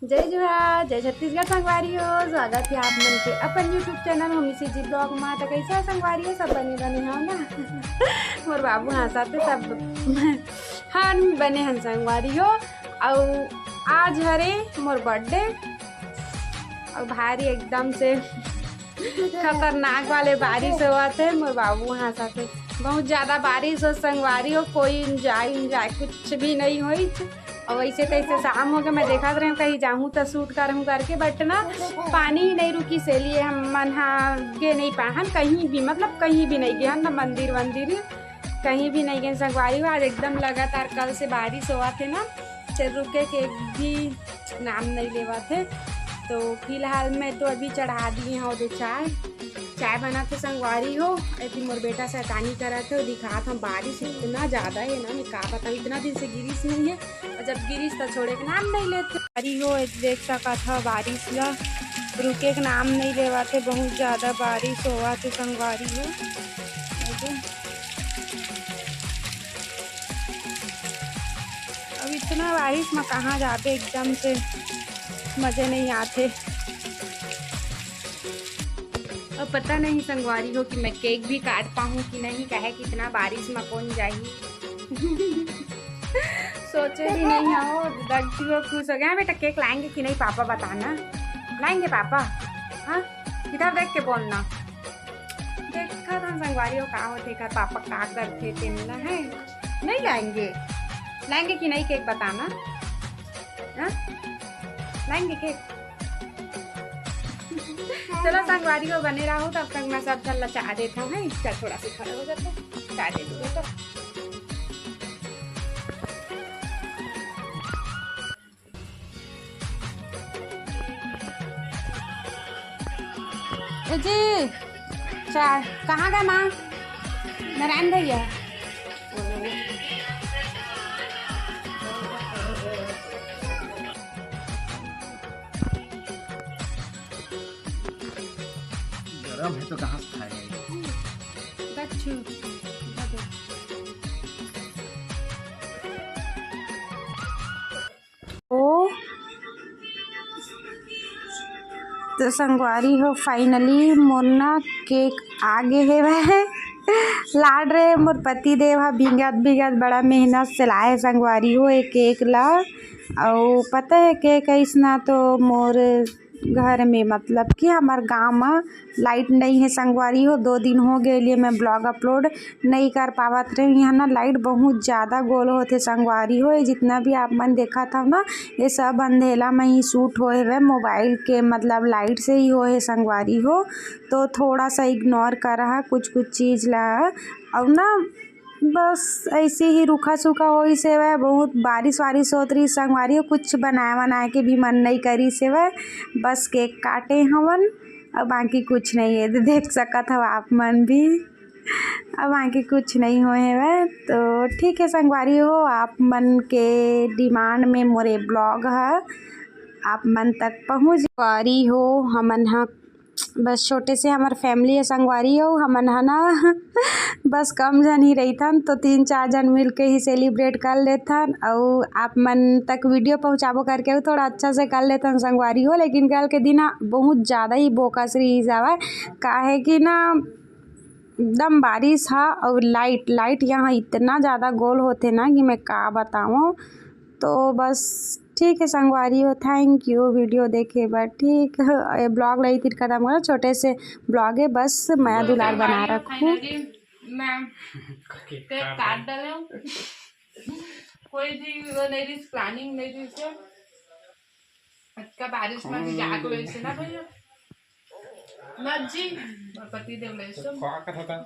जय जोहार, जय छत्तीसगढ़ संगवारी हो। स्वागत है आप मन के अपन यूट्यूब चैनल मम्मी जी ब्लॉग में। तो कैसा संगवारी हो, सब बने बने हो ना। मोर बाबू हंसाते सब हन बने हन संगवारी हो। और आज हरे मोर बर्थडे और भारी एकदम से खतरनाक वाले बारिश हुआ थे। मोर बाबू हंसाते बहुत ज़्यादा बारिश हो संगवारी हो, कोई इंजॉय कुछ भी नहीं हुई। और वैसे तैसे शाम हो गया, मैं देखा रहे कहीं जाऊँ तो शूट करूँ करके, बट ना पानी ही नहीं रुकी से लिए हम मन गे नहीं पाहन कहीं भी, मतलब कहीं भी नहीं गए ना, मंदिर वंदिर कहीं भी नहीं गए संगवारी। आज एकदम लगातार कल से बारिश हुआ थे ना, से रुके के भी नाम नहीं लेवा थे। तो फिलहाल मैं तो अभी चढ़ा दी हूँ दो चाय बना थे संगवारी हो। ऐसी मोर बेटा शैतानी करा थे, दिखा था बारिश इतना ज़्यादा है ना, मैं का पता इतना दिन से गिरिश नहीं है, और जब गिरिश तो छोड़े के नाम नहीं लेते। बारी हो देख सका था बारिश ला रुके के नाम नहीं लेवा थे, बहुत ज़्यादा बारिश हुआ थे संगवारी हो। अब इतना बारिश में कहाँ जाते, एकदम से मज़े नहीं आते। और पता नहीं संगवारी हो कि मैं केक भी काट पाऊँ कि नहीं, कहे कि इतना बारिश में कौन जाई। सोचे भी नहीं हो, दर्जी वो खुश हो गया। बेटा केक लाएंगे कि नहीं पापा बताना, लाएंगे पापा? हाँ इधर देख के बोलना। देखा था संगवारी हो कहाँ होते का पापा का करते तेमला है, नहीं लाएंगे, लाएंगे कि नहीं केक बताना। हाँ लाएंगे केक। चलो संगवारी हो बने रहो, तब तक मैं सब चल चाह देता हूँ। इसका थोड़ा सा खड़ा हो जाता है, चाय दे दूँगा तो जी। चाय कहाँ गए माँ? नारायण भैया गरम है तो कहाँ से खाएगा? तो संगवारी हो फाइनली मोरना केक आगे है वह लाड रहे मोर पति देव हा बिगत बड़ा मेहनत से लाए संगवारी हो एक केक ला। और पता है केक ऐसना तो मोर घर में मतलब कि हमार गांव में लाइट नहीं है संगवारी हो। 2 दिन हो गए लिए मैं ब्लॉग अपलोड नहीं कर पावत रही। यहाँ ना लाइट बहुत ज़्यादा गोल होते संगवारी हो। जितना भी आप मन देखा था ना, ये सब अंधेला में ही शूट होए हुए मोबाइल के मतलब लाइट से ही होए संगवारी हो। तो थोड़ा सा इग्नोर कर रहा कुछ चीज़ ला। और ना बस ऐसे ही रूखा सूखा हो से वह बहुत बारिश वारिश होत रही संगवारी हो, कुछ बनाए के भी मन नहीं करी से वह बस केक काटे हवन और बाकी कुछ नहीं है। तो देख सकत हो आप मन भी, अब बाकी कुछ नहीं हुए है वह। तो ठीक है संगवारी हो, आप मन के डिमांड में मोरे ब्लॉग है आप मन तक पहुँच पारी हो। हमन हा बस छोटे से हमार फैमिली है संगवारी हो, हमन है ना बस कम जन ही रही थन, तो 3-4 जन मिल के ही सेलिब्रेट कर लेथन। और आप मन तक वीडियो पहुँचाबो करके थोड़ा अच्छा से कर लेथन संगवारी हो। लेकिन कल के दिन बहुत ज़्यादा ही बोकस रही जावा, काहे कि ना एकदम बारिश हा और लाइट यहाँ इतना ज़्यादा गोल होते ना कि मैं का बताऊँ। तो बस ठीक है संगवारी हो, थैंक यू वीडियो देखे बट ठीक है। ब्लॉग रही थी कदम करो, छोटे से ब्लॉग है, बस माया दुलार बना रखूँ। मैं केक काट डाले, कोई भी वो नहीं रही, प्लानिंग नहीं रही से अच्छा बारिश में भी जाग ले से ना भैया मत जी और पति देव ले से क्या कहा था